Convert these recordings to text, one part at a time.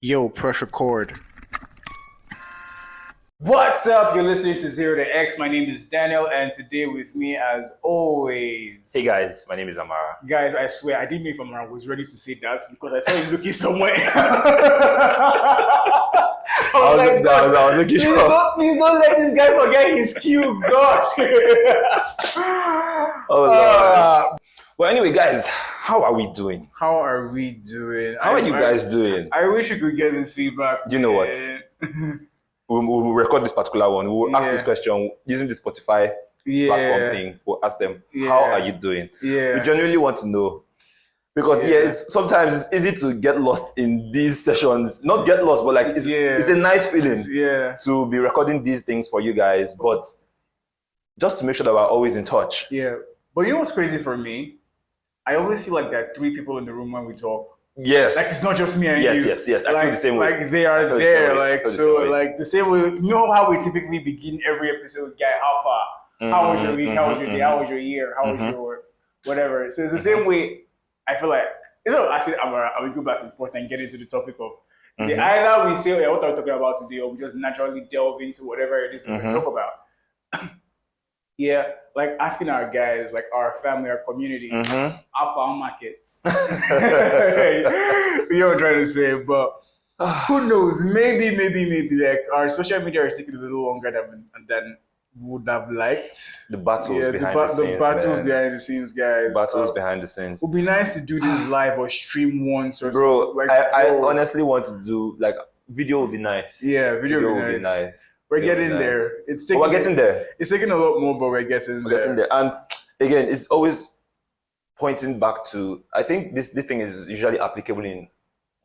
Yo, press record. What's up? You're listening to Zero to X. My name is Daniel, and today with me, as always. Hey guys, my name is Amara. Guys, I swear, I didn't know if Amara was ready to say that because I saw him looking somewhere. I was looking please don't let this guy forget his cue, God. Well, anyway, guys, how are we doing? How are we doing? How are you guys doing? I wish you could get this feedback. Do you know what? We'll record this particular one. We'll ask this question using the Spotify platform thing. We'll ask them, how are you doing? Yeah. We genuinely want to know. Because sometimes it's easy to get lost in these sessions. Not get lost, but like it's a nice feeling to be recording these things for you guys. But just to make sure that we're always in touch. Yeah. But you know what's crazy for me? I always feel like there are three people in the room when we talk. Yes. Like it's not just me and you. Yes. I feel the same way. Like they are there. Like so like the same way. You know how we typically begin every episode, guy, how far? How was your week? How was your day? How was your year? How was your whatever? So it's the same way I feel like instead of asking Amara, I will go back and forth and get into the topic of today. Either we say what are we talking about today, or we just naturally delve into whatever it is we're going to talk about. Yeah, like asking our guys, like our family, our community, our farm markets. You know what I'm trying to say, but who knows? Maybe, like our social media is taking a little longer than we would have liked. The battles behind the scenes. The battles behind the scenes, guys. Battles behind the scenes. It would be nice to do this live or stream once or bro, something. Like, I honestly want to do like video would be nice. Yeah, video would be nice. We're getting there. We're getting there. It's taking a lot more, but we're getting there. And again, it's always pointing back to. I think this thing is usually applicable in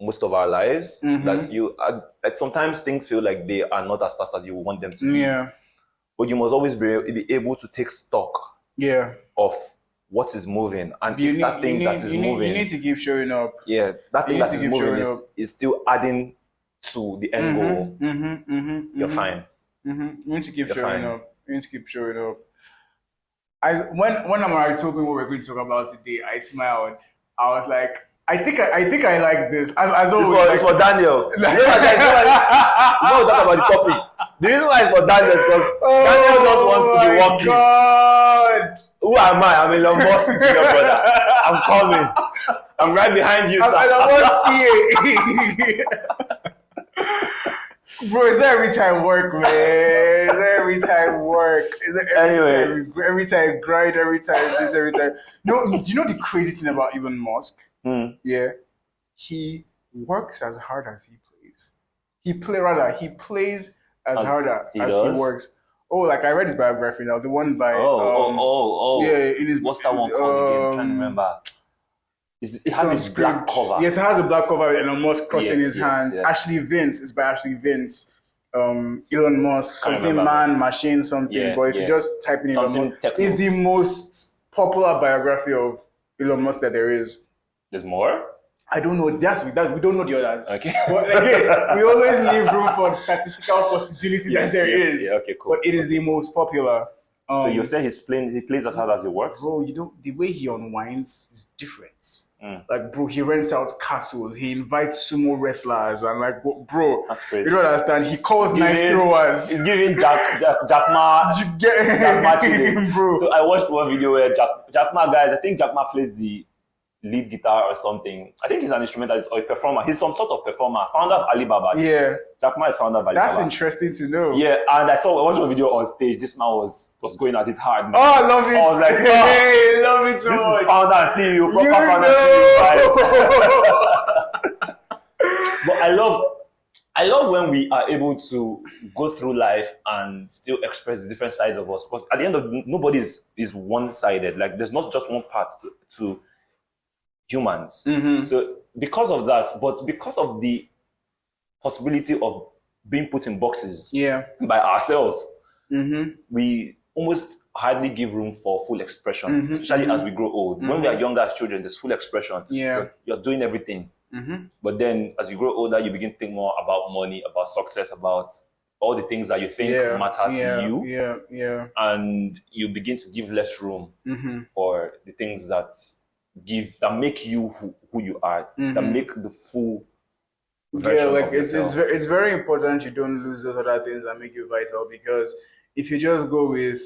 most of our lives. That you like sometimes things feel like they are not as fast as you want them to be. Yeah. But you must always be able to take stock. Yeah. Of what is moving, and if that thing that is moving, you need to keep showing up. Yeah, that thing that is moving is still adding to the end goal. You're fine. You need to keep showing up. You need to keep showing up. When Amara told me what we're going to talk about today, I smiled. I was like, I think I like this. As always, it's for Daniel. You know talk about the topic. The reason why it's for Daniel is because Daniel just wants to be walking. God. Who am I? I'm Elon Musk, your brother. I'm coming. I'm right behind you. I'm Elon Musk. Bro, it's not every time work, man. It's not every time work. Every time grind, every time this, every time. No, do you know the crazy thing about Elon Musk? Yeah, he works as hard as he plays. He plays as hard as he works. Oh, like I read his biography now, the one by yeah, in his what's that one called again? I'm trying to remember. It has a black cover. Yes, it has a black cover with Elon Musk crossing his hands. Yeah. Ashley Vince is by Ashley Vince. Elon Musk, something man, machine, something. Yeah, but if you just type in Elon Musk, it's the most popular biography of Elon Musk that there is. There's more? I don't know. We don't know the others. Okay. But again, we always leave room for the statistical possibility that there is. Yeah, okay, cool. But it is the most popular. So you say he plays as hard as he works? Bro, the way he unwinds is different. Like, bro, he rents out castles. He invites sumo wrestlers. And like, bro, that's crazy. You don't understand. He calls knife throwers. He's giving Jack Ma. Bro. So I watched one video where Jack Ma, guys, I think Jack Ma plays the lead guitar or something. I think he's an instrumentalist or a performer. He's some sort of performer. Founder of Alibaba. Yeah. Jack Ma is founder of Alibaba. That's interesting to know. Yeah, and I watched a video on stage. This man was going at it hard. Man. Oh, I love it. I was like, hey, love it so this much. Is founder and CEO, proper founder and CEO. But I love when we are able to go through life and still express different sides of us. Because at the end of nobody is one-sided. Like there's not just one part to humans. So because of that, but because of the possibility of being put in boxes by ourselves, we almost hardly give room for full expression, especially as we grow old. When we are younger as children, there's full expression. Yeah. You're doing everything. But then as you grow older, you begin to think more about money, about success, about all the things that you think matter to you. Yeah. And you begin to give less room for the things that make you who you are, that make the full Yeah, like it's very important you don't lose those other things that make you vital, because if you just go with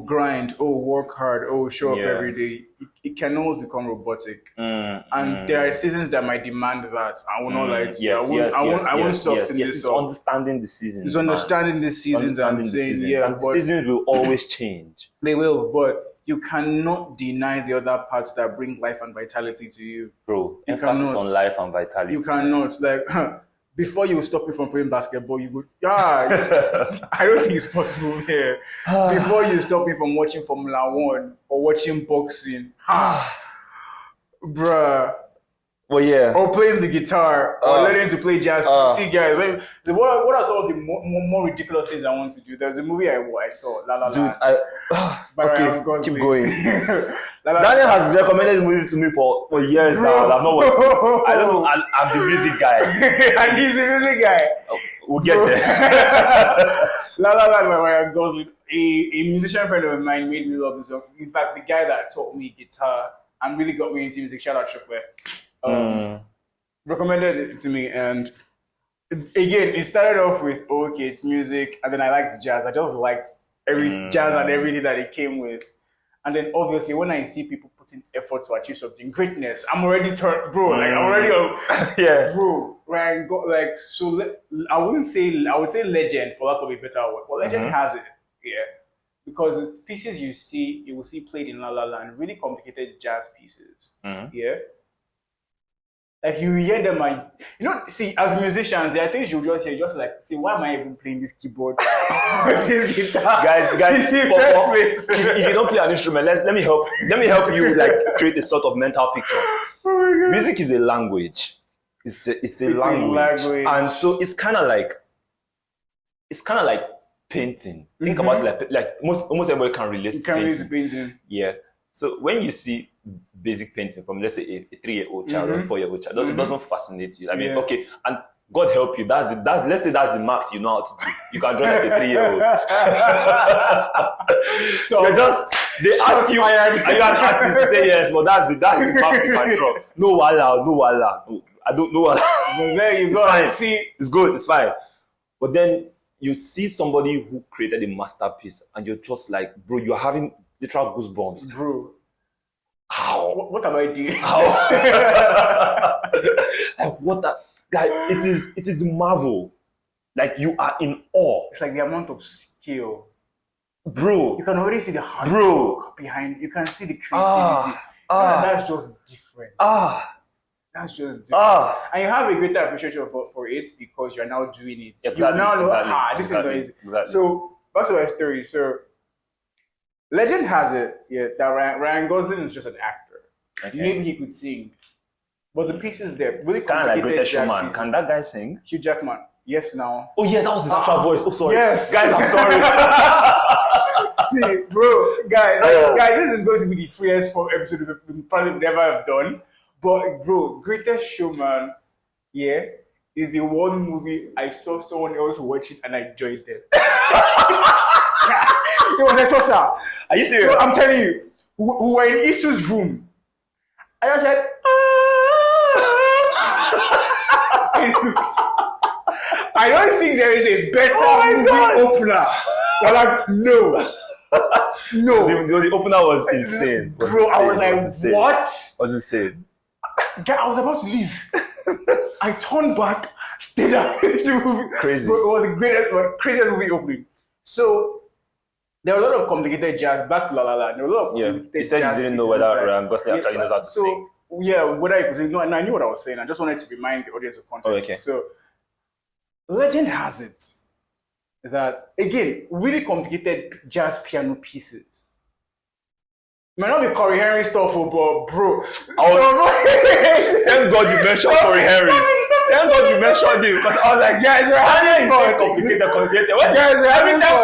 grind, work hard, show up every day, it can almost become robotic. And there are seasons that might demand that. I will not lie to you. I won't soften this up. Understanding the seasons. It's understanding the seasons and saying, the seasons will always change. They will, but you cannot deny the other parts that bring life and vitality to you. Bro, emphasis on life and vitality. You cannot. Like, before you stop me from playing basketball, you would, I don't think it's possible here. Before you stop me from watching Formula One or watching boxing, bruh. Well, yeah. Or playing the guitar, or learning to play jazz. See, guys, what are some of the more ridiculous things I want to do? There's a movie I saw, La La Land. Dude, okay, keep going. Daniel has recommended the movie to me for years now. I've not watched it. I don't know. I'm the music guy. And he's the music guy. We'll get there. La La Land by Ryan Gosling. A musician friend of mine made me love this song. In fact, the guy that taught me guitar and really got me into music, shout out Chopper, recommended it to me. And again, it started off with, it's music, and then I liked jazz. I just liked every jazz and everything that it came with. And then obviously when I see people putting effort to achieve something, greatness, I'm already turned, bro. Like I'm already bro. Right? I would say legend, for lack of a better word, but legend has it, because the pieces you will see played in La La Land, really complicated jazz pieces, Like you hear them, see, as musicians, there are things you just hear, just like, see, why am I even playing this keyboard, this guitar, guys? If you don't play an instrument, let me help you like create a sort of mental picture. Oh, music is a language. It's a language, and so it's kind of like painting. Think about it like almost everybody can relate. You can relate to painting. Yeah. So when you see basic painting from, let's say, a 3-year-old child or a 4-year-old child, it doesn't fascinate you. I mean, okay, and God help you. Let's say that's the max you know how to do. You can draw like a 3-year-old. So they ask you, are you an artist? You say yes, but that's the max you can draw. No wala. No, I don't know. But then you go and see. It's good. It's fine. But then you see somebody who created a masterpiece, and you're just like, bro, you're having literal goosebumps. Bro. How? What am I doing? How? Like what that guy, it is the marvel. Like you are in awe. It's like the amount of skill. Bro. You can already see the hard work behind. You can see the creativity. That's just different. That's just different. And you have a greater appreciation for it because you're now doing it. Exactly, you now know, this is easy. Exactly. So back to my story. So legend has it, that Ryan Gosling is just an actor. Okay. Maybe he could sing, but the pieces there really complicated. Like Showman. Can that guy sing? Hugh Jackman. Yes, now. Oh yeah, that was his actual voice. Oh sorry. Yes, guys, I'm sorry. See, bro, guys, this is going to be the freest episode we probably never have done. But bro, Greatest Showman, is the one movie I saw someone else watching and I enjoyed it. It was a saucer. Are you serious? I'm telling you, we were in Isu's room. I just said, I don't think there is a better movie opener. But like, no. The opener was insane. Bro, I was like, what? It was insane. I was about to leave. I turned back, stayed up. Crazy. Bro, it was the craziest movie opening. So, there were a lot of complicated jazz. Back to La La Land. There were a lot of complicated jazz. You said you didn't know whether Gosling actually knows how to sing. Whether he could sing. No, and I knew what I was saying. I just wanted to remind the audience of context. Oh, okay. So, legend has it that, again, really complicated jazz piano pieces. It might not be Corey Henry stuff, but bro. Thank God you mentioned Corey Henry. Thank God you mentioned him, because I was like, guys, we're having fun. Complicated. Guys, we're having fun.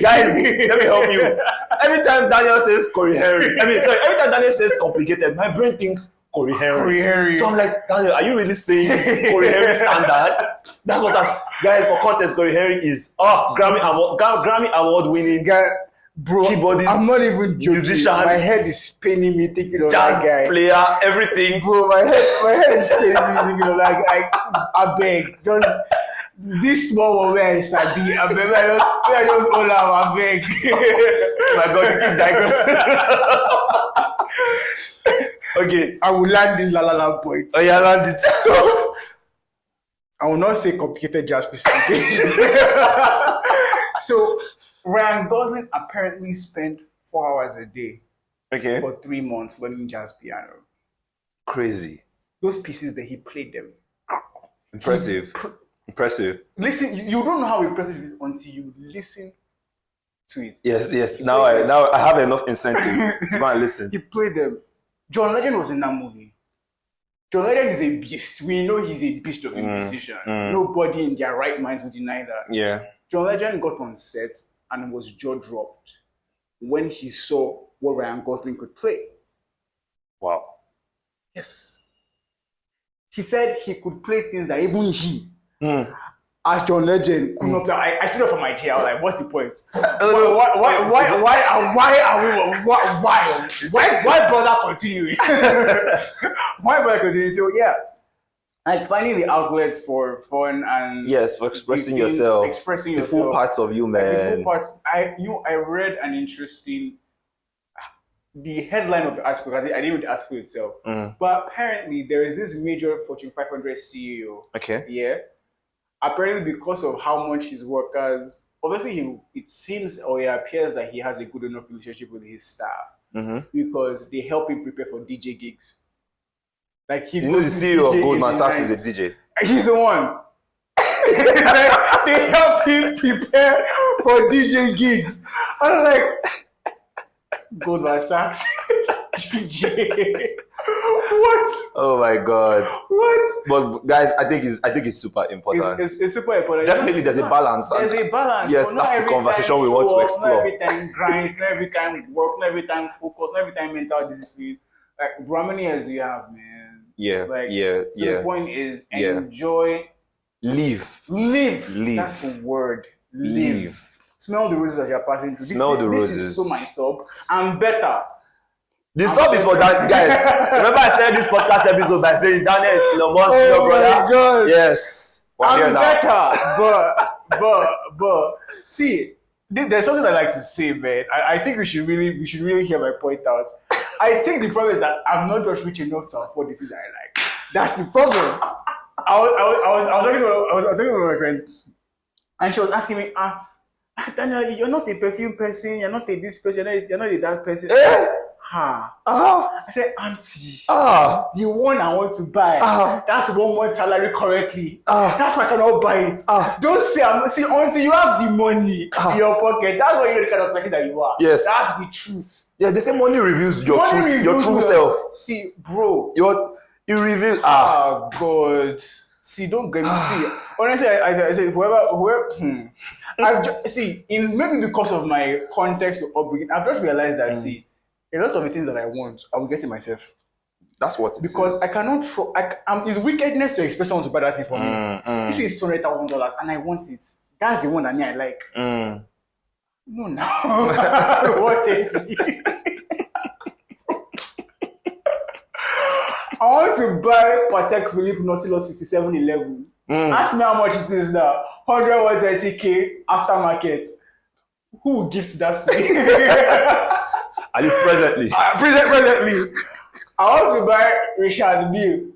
Guys, let me help you. Every time Daniel says Corey Henry, every time Daniel says complicated, my brain thinks Corey Henry. So I'm like, Daniel, are you really saying Corey Henry standard? That's what guys, for context, Corey Henry is Grammy award winning. Bro, keyboardist, I'm not even joking. musician, my head is paining me thinking of jazz that guy. player, everything. Bro, my head is paining me thinking of that guy. I beg, just this small one where I sabi, I beg, I just hold out, I beg. My God, you keep digressing. Okay. I will land this la la la point. Oh yeah, land it. So, I will not say complicated jazz specifically. So, Ryan Gosling apparently spent 4 hours a day for 3 months learning jazz piano. Crazy. Those pieces that he played them. Impressive. Impressive. Listen, you don't know how impressive it is until you listen to it. Yes. Now I have enough incentive to go and listen. He played them. John Legend was in that movie. John Legend is a beast. We know he's a beast of a musician. Nobody in their right minds would deny that. Yeah. John Legend got on set and was jaw-dropped when he saw what Ryan Gosling could play. Wow. Yes. He said he could play things that even he, as John Legend, could not play. I stood up from my chair. I was like, what's the point? Why bother continuing? Why bother continuing? So, yeah. Like finding the outlets for fun and for expressing yourself, the full parts of you, man. The full parts. I read an interesting. The headline of the article. I didn't read the article itself, but apparently there is this major Fortune 500 CEO. Okay. Yeah. Apparently, because of how much his workers, obviously, it seems or it appears that he has a good enough relationship with his staff because they help him prepare for DJ gigs. Like he the CEO of Goldman Sachs is a DJ. He's the one. They help him prepare for DJ gigs. I'm like, Goldman Sachs, DJ. What? Oh my God. What? But guys, I think it's super important. It's super important. Definitely, there's a balance. There's a balance. Yes, that's the conversation we want to explore. Not every time grind, not every time work, not every time focus, not every time mental discipline. Like, how many years do you have, man? Yeah. So the point is, enjoy. Live. That's the word. Live. Smell the roses as you're passing through. Smell the roses. This is so my sub. I'm better. The sub is for that, guys. Remember I started this podcast episode by saying Daniel is Elon Musk, your brother. My God. Yes. I'm better. But see, there's something I like to say, man. I think we should really hear my point out. I think the problem is that I'm not just rich enough to afford the things that I like. That's the problem. I was talking with my friends, and she was asking me, Daniel, you're not a perfume person, you're not a this person, you're not a that person. I said, Auntie, the one I want to buy, that's 1 month salary correctly. That's why I cannot buy it. Don't say until you have the money in your pocket. That's why you're the kind of person that you are. Yes. That's the truth. Yeah, they say money reveals your true self. See, bro. You reveal. Oh, God. See, don't get me. See, honestly, I say whoever. Maybe because of my context or upbringing, I've just realized that a lot of the things that I want, I will get it myself. That's what it because is. I cannot. It's wickedness to expect someone to buy that thing for me. This is $200,000 and I want it. That's the one that I like. No, what I want to buy Patek Philippe Nautilus 5711. Ask me how much it is now. 120K aftermarket. Who will gift that to me? At least presently. Presently. I want to buy Richard Mille.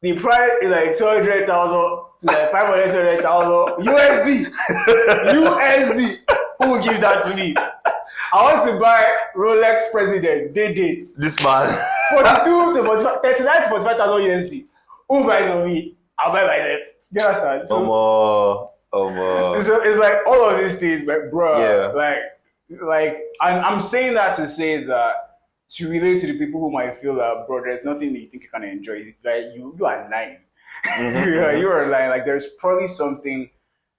The price is like 200,000 to like 500,000 USD. USD. Who will give that to me? I want to buy Rolex President day dates. This man. 42 to 45, 39 to 45,000 USD. Who buys on me? I'll buy myself. You understand? So it's like all of these things, but bro, like, and I'm saying that to say that to relate to the people who might feel that, bro, there's nothing that you think you can enjoy. Like you are lying. You are lying. Like there's probably something.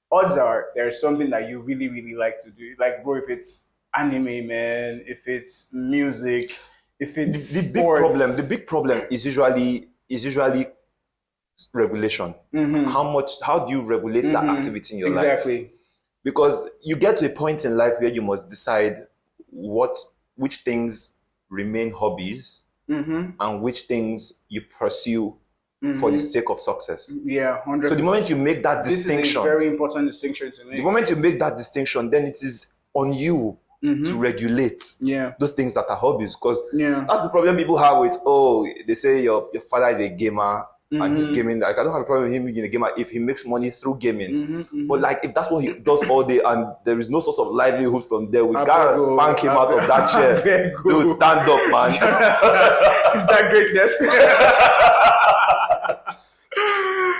Odds are there's something that you really, really like to do. Like, bro, if it's anime, man, if it's music, if it's the big problem is usually regulation. How do you regulate that activity in your life? Exactly. Because you get to a point in life where you must decide which things remain hobbies and which things you pursue for the sake of success. Yeah, 100%. So the moment you make that this distinction, is a very important distinction to make. the moment you make that distinction, then it is on you to regulate those things that are hobbies. Because that's the problem people have with, they say your father is a gamer and he's gaming. Like, I don't have a problem with him being a gamer if he makes money through gaming. But like, if that's what he does all day and there is no source of livelihood from there, we gotta spank him out of that chair. Dude, stand up, man. Is that greatness?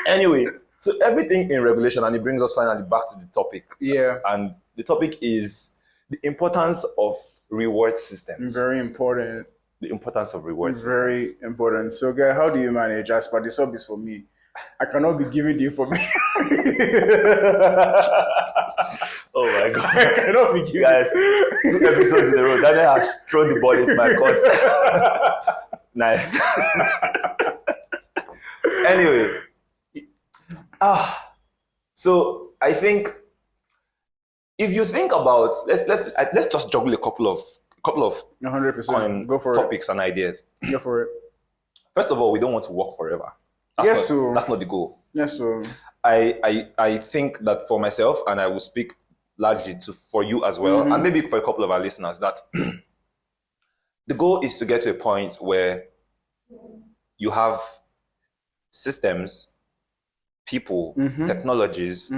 Anyway, so everything in regulation, and it brings us finally back to the topic. Yeah. And the topic is the importance of reward systems. Very important. The importance of reward systems. Very important. So, guy, how do you manage? As per the sub is for me. I cannot be giving the information. Oh my God. I cannot be giving. Guys, 2 episodes in a row. Daniel has thrown the ball into my court. Nice. Anyway. So I think if you think about let's just juggle a couple of 100%. Go for topics and ideas. Go for it. First of all, we don't want to work forever. That's not the goal. Yes, sir. I think that for myself, and I will speak largely for you as well, and maybe for a couple of our listeners, that the goal is to get to a point where you have systems, people, technologies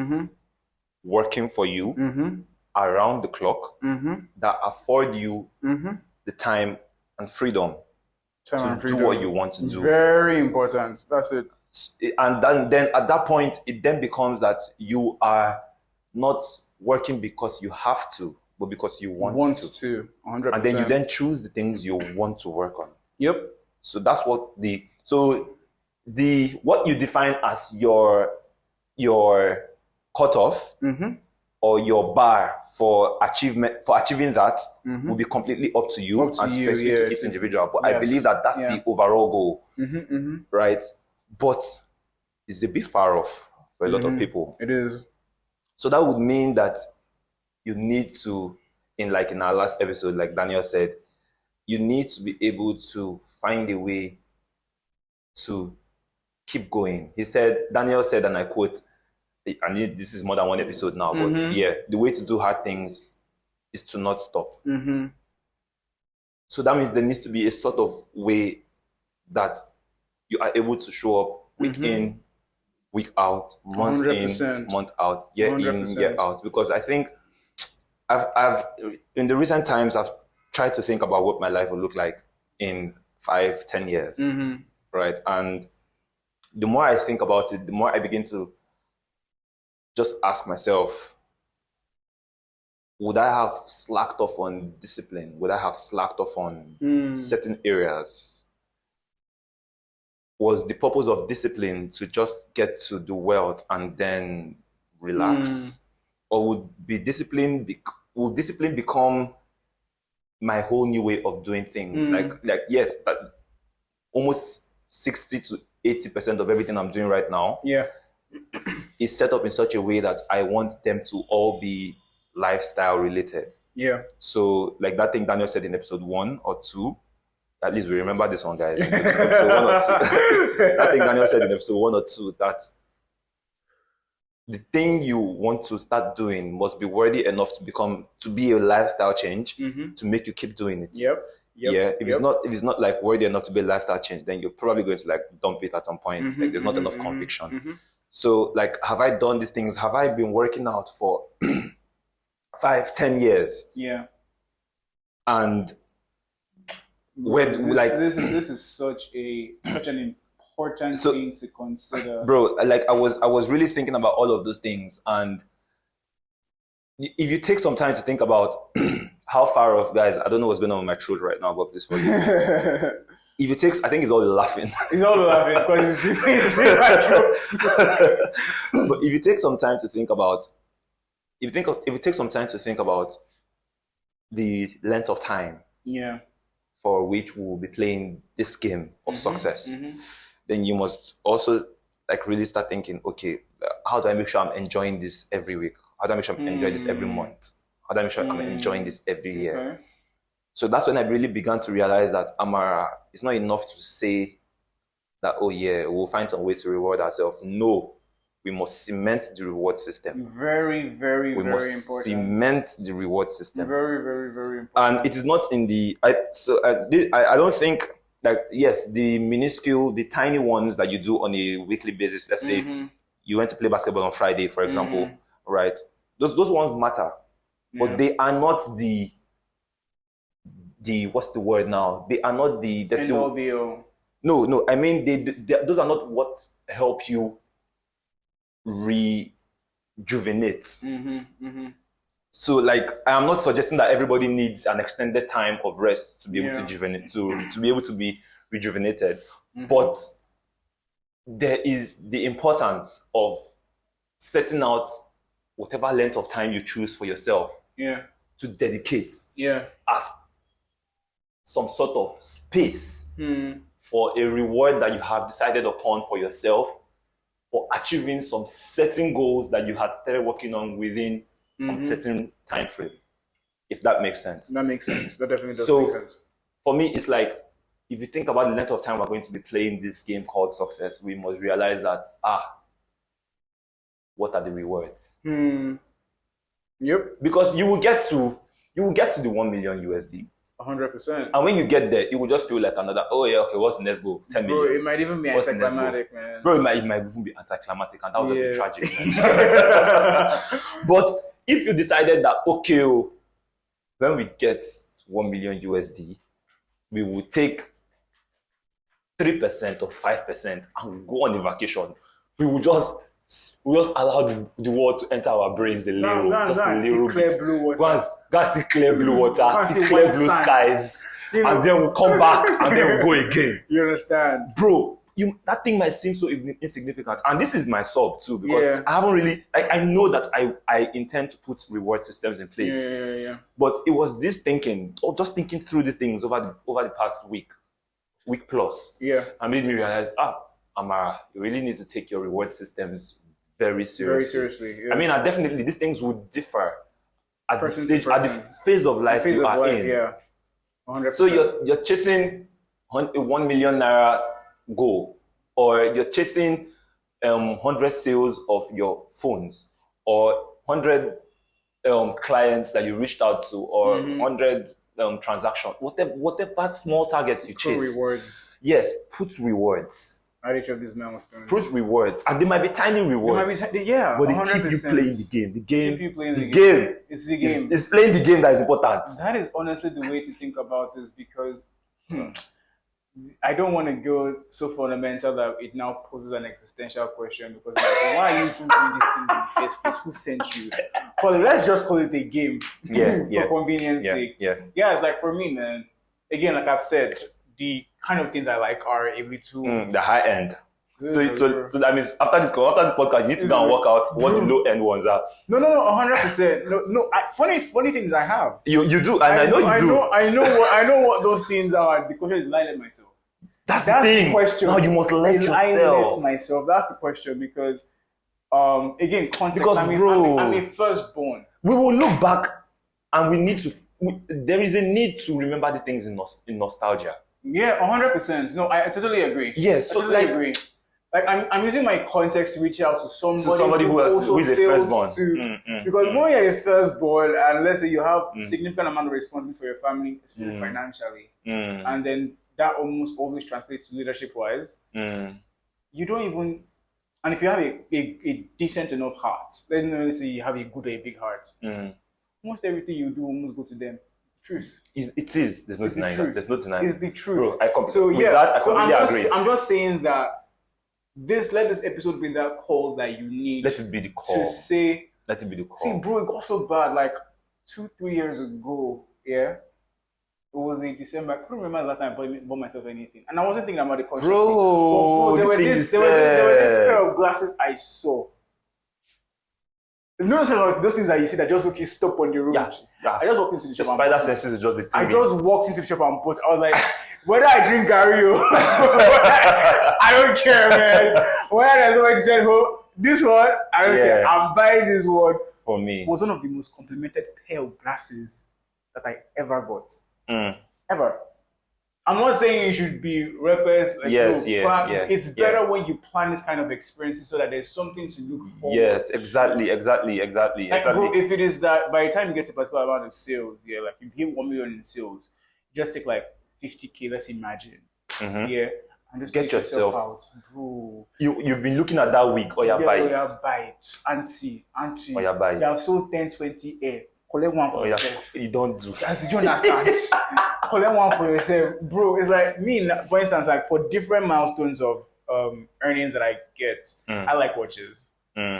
working for you around the clock that afford you the time and freedom to do what you want to do. Very important. That's it. And then at that point, it then becomes that you are not working because you have to, but because you want to. 100%. And then you then choose the things you want to work on. Yep. So that's what what you define as your cutoff or your bar for achieving that will be completely up to you and specific to each individual. But I believe that that's the overall goal, right? But it's a bit far off for a lot of people. It is. So that would mean that you need to, in our last episode, like Daniel said, you need to be able to find a way to keep going. Daniel said, and I quote, and this is more than one episode now, but the way to do hard things is to not stop. So that means there needs to be a sort of way that you are able to show up week in, week out, month 100%. in, month out, year 100%. in, year out. Because I think I've in the recent times, I've tried to think about what my life will look like in 5-10 years, right? And the more I think about it, the more I begin to just ask myself, would I have slacked off on discipline? Would I have slacked off on certain areas? Was the purpose of discipline to just get to the wealth and then relax? Or would discipline become my whole new way of doing things? Yes, but almost 60 to 80% of everything I'm doing right now is set up in such a way that I want them to all be lifestyle related. Yeah. So like that thing Daniel said in episode 1 or 2, at least we remember this one, guys. Episode 1 or 2. That thing Daniel said in episode 1 or 2, that the thing you want to start doing must be worthy enough to be a lifestyle change to make you keep doing it. If it's not like worthy enough to be a lifestyle change, then you're probably going to like dump it at some point. Like there's not enough conviction. So like, have I done these things? Have I been working out for 5-10 years? Yeah. And this is such an important thing to consider, bro. Like I was really thinking about all of those things, and if you take some time to think about how far off, guys, I don't know what's going on with my throat right now, but please forgive me. If it takes, I think it's all laughing. It's all laughing because it's in my throat. But if you take some time to think about, if you take some time to think about the length of time, for which we will be playing this game of success, then you must also like really start thinking, okay, how do I make sure I'm enjoying this every week? How do I make sure I'm enjoying this every month? How do I make sure I'm enjoying this every year? So that's when I really began to realize that Amara, it's not enough to say that, oh yeah, we'll find some way to reward ourselves. No, we must cement the reward system. Very, very, we very must important. cement the reward system. Very, very, very important. And it is not in the, I don't think, like, yes, the minuscule, the tiny ones that you do on a weekly basis, let's say you went to play basketball on Friday, for example, right? Those ones matter, but they are not the what's the word now? They are not the No, I mean they those are not what help you rejuvenate. So, like, I'm not suggesting that everybody needs an extended time of rest to be able to rejuvenate, to be able to be rejuvenated, but there is the importance of setting out whatever length of time you choose for yourself to dedicate as some sort of space for a reward that you have decided upon for yourself, for achieving some certain goals that you had started working on within some certain time frame. If that makes sense. That makes sense. That definitely does make sense. For me, it's like, if you think about the length of time we're going to be playing this game called success, we must realize that, what are the rewards? Yep. Because you will get to the 1 million USD. 100%. And when you get there, it will just feel like another, oh yeah, okay, what's the next goal? 10 million. Bro, it might even be anticlimactic, man. Bro, it might even be anticlimactic, and that would be tragic, man. But if you decided that, okay, when we get to 1 million USD, we will take 3% or 5% and go on a vacation. We will just allow the world to enter our brains a little. Go and see clear blue water. Go and see clear blue water, see clear blue skies. And then we'll come back and then we'll go again. You understand? Bro, that thing might seem so insignificant. And this is my sub too, because I haven't really, I know that I intend to put reward systems in place. But it was this thinking, or just thinking through these things over the past week plus. And made me realize, Amara, you really need to take your reward systems very seriously. Very seriously. I mean, definitely these things would differ at the stage, at the phase of life you are in. 100%. So you're chasing a 1 million naira goal, or you're chasing 100 sales of your phones, or 100 clients that you reached out to, or 100 transactions, whatever small targets you chase. Put rewards. Yes, put rewards. At each of these milestones. Put rewards. And they might be tiny rewards. But they 100%. Keep you playing the game. The game. It's the game. It's playing the game that is important. That is honestly the way to think about this, because I don't want to go so fundamental that it now poses an existential question, because like, why are you doing this thing in the first place? Who sent you? But let's just call it a game for convenience sake. It's like, for me, man, again, like I've said, the kind of things I like are a little the high end. So that means after this podcast, you need to go and work out what the low end ones are. No, 100%. No. Funny things I have. You do, and I know you do. I know what those things are. The question is, I let myself. That's the thing. Question. No, you must let yourself. I let myself. That's the question, because again, context. Because I'm a firstborn. We will look back, and we need to. There is a need to remember these things in nostalgia. 100%. No, I totally agree. Yes, I totally agree. Like I'm using my context to reach out to somebody who is a firstborn. Because when you're a firstborn, and let's say you have significant amount of responsibility for your family, especially financially, and then that almost always translates to leadership-wise. You don't even, and if you have a decent enough heart, let's say you have a good or a big heart, almost everything you do almost go to them. Truth. It is. There's no denying that. There's no denying. It's the truth. Bro, I completely agree. I'm just saying that let this episode be that call that you need. Let it be the call. To say. Let it be the call. See, bro, it got so bad. Like 2-3 years ago, it was in December. I couldn't remember the last time I bought myself anything, and I wasn't thinking about the conscious thing. Bro, there were this pair of glasses I saw. You know those things that you see that just look you stop on the road. Yeah. I just walked into the shop. Spider senses is just the thing. I just walked into the shop and bought. I was like, whether I drink Gary or I don't care, man. Whether somebody said, "Oh, this one," I don't care. I'm buying this one. For me, it was one of the most complimented pair of glasses that I ever got. Ever. I'm not saying you should be reckless. Like, Yes, it's better when you plan this kind of experiences so that there's something to look forward Yes, to. exactly. Like, bro, if it is that by the time you get to a particular amount of sales, like you hit 1 million in sales, you just take like 50K, let's imagine. And just Get take yourself out, bro. You've been looking at that week, or buy it. Buy it. Auntie. Or you buy it. You have sold 10, 20 air. Collect one for yourself. You don't do. Did you understand? Collect one for yourself. Bro, it's like me, for instance, like for different milestones of earnings that I get, I like watches.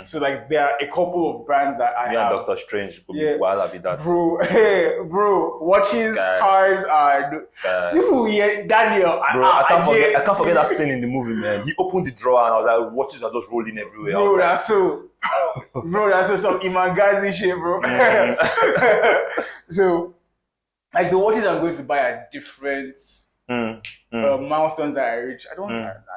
So like there are a couple of brands that I have. Yeah, Doctor Strange. While I be that. Bro, watches, cars are. People hear Daniel. Bro, I can't forget that scene in the movie, man. He opened the drawer and I was like, watches are just rolling everywhere. Bro, that's so. Bro, that's so some Imagazi shit, bro. So, like the watches I'm going to buy are different milestones that I reach. I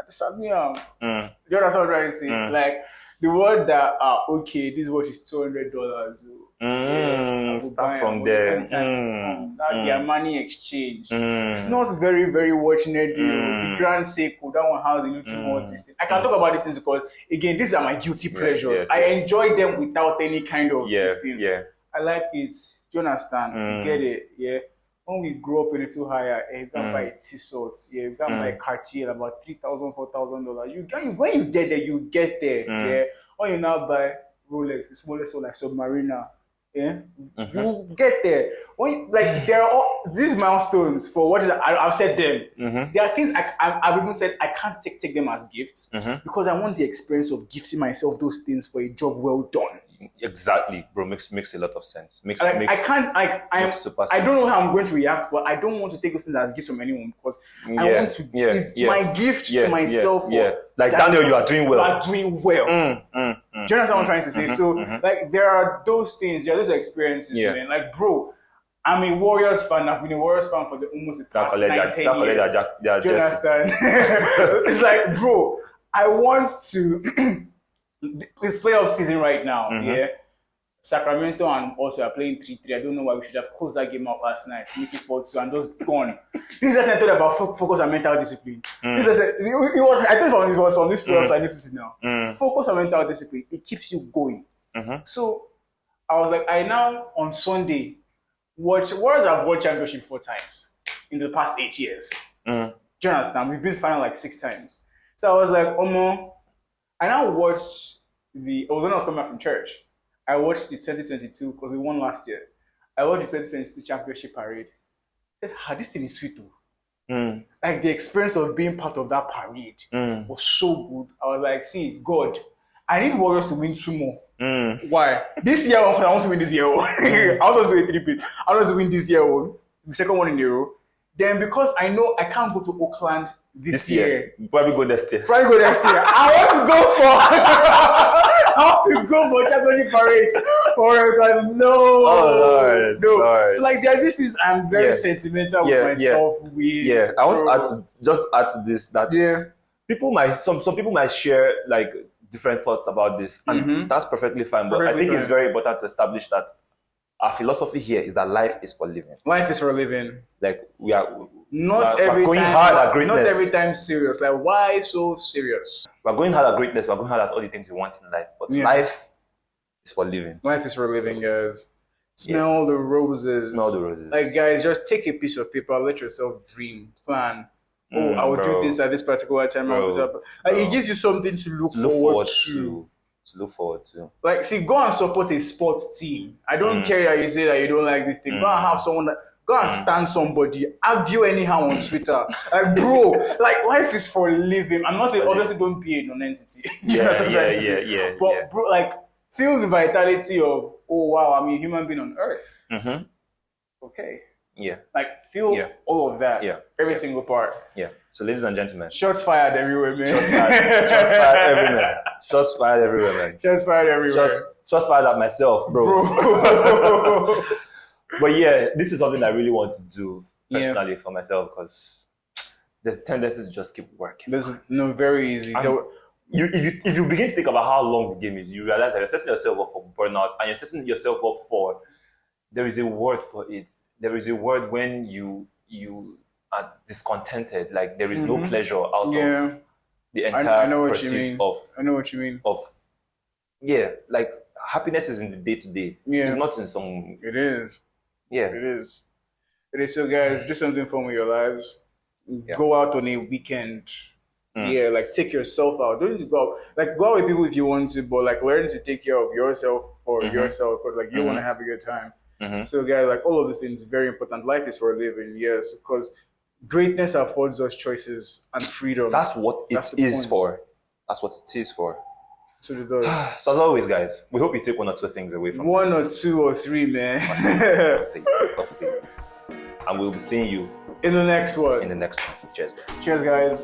disagree. You understand what I'm trying to say? Like the word that okay, this watch is $200. Start from there. Now their money exchange. It's not very, very watch nerdy. The Grand Seiko, that one has a little more this thing. I can talk about these things because again, these are my guilty pleasures. I enjoy them without any kind of this thing. I like it. Do you understand? You get it? Yeah. When we grow up a little higher, you can buy Tissot, you can buy Cartier about $3,000, $4,000. When you get there, you get there. Yeah. When you now buy Rolex, the smallest one like Submariner. Yeah, you get there. When there are all these milestones for what is I've said them. There are things I've even said I can't take them as gifts because I want the experience of gifting myself those things for a job well done. Exactly, bro. Makes a lot of sense. I don't know how I'm going to react, but I don't want to take those things as gifts from anyone because I want to. It's my gift to myself. Like Daniel, you are doing well. You are doing well. Do you understand what I'm trying to say? So, like, there are those things, there are those experiences, man. Like, bro, I'm a Warriors fan. I've been a Warriors fan for almost the past 9-10 years. Do you understand? It's like, bro, I want to. It's playoff season right now. Yeah, Sacramento and also are playing 3-3. I don't know why we should have closed that game out last night, make it 4-2 and just gone. This is what I thought about focus and mental discipline. I think it was on this playoffs. I noticed it now. Focus on mental discipline. It keeps you going. So I was like, I now on Sunday Warriors have won championship 4 times in the past 8 years. Do you understand? We've been final like 6 times. So I was like, I now watched it was when I was coming back from church. I watched the 2022 because we won last year. I watched the 2022 championship parade. I said, this thing is sweet too. Like the experience of being part of that parade was so good. I was like, see, God, I need Warriors to win 2 more. Why? This year, I want to win this year. I want to do a 3-peat. I want to win this year. The second one in a row. Then because I know I can't go to Oakland this year. Probably go next year. I want to go for championship parade. Because no. Lord. So like there are these things I'm very sentimental with myself with. Yeah. I want to add to this that people might some people might share like different thoughts about this, and that's perfectly fine. But I think it's very important to establish that our philosophy here is that life is for living. Life is for living. Like we're going hard at greatness. Not every time serious. Like why so serious? We're going hard at greatness. We're going hard at all the things we want in life. But life is for living. Life is for living, guys. Smell the roses. Smell the roses. Like guys, just take a piece of paper, let yourself dream, plan. I will do this at this particular time. It gives you something to look forward to. Look forward to. Like, see, go and support a sports team. I don't care that you say that you don't like this thing. Go and have someone go and stand somebody. Argue anyhow on Twitter. Like, bro, like life is for living. I'm not saying obviously don't be a non-entity. But bro, like feel the vitality of wow, I'm a human being on earth. Okay. Yeah. Like feel all of that. Yeah. Every single part. Yeah. So ladies and gentlemen. Shots fired everywhere, man. Shots fired everywhere. Shots fired everywhere, man. Shots fired everywhere. Shots fired at myself, bro. But yeah, this is something I really want to do personally for myself because there's tendency to just keep working. This is very easy. If you begin to think about how long the game is, you realize that you're setting yourself up for burnout and you're setting yourself up for there is a word for it. there is a word when you are discontented, like there is no pleasure out of the entire pursuit of. I know what you mean. Of like happiness is in the day to day. Yeah, it's not in some. It is. Yeah, it is. It is. So, guys, do something fun with your lives. Go out on a weekend. Yeah, like take yourself out. Don't just go out. Like go out with people if you want to, but like learn to take care of yourself for yourself, because like you want to have a good time. So, guys, like all of these things very important. Life is for a living, yes, because greatness affords us choices and freedom. That's what it is for. That's what it is for. So it does. So as always, guys, we hope you take 1 or 2 things away from one or 2 or 3, man. And we'll be seeing you in the next one. Cheers, guys. Cheers, guys.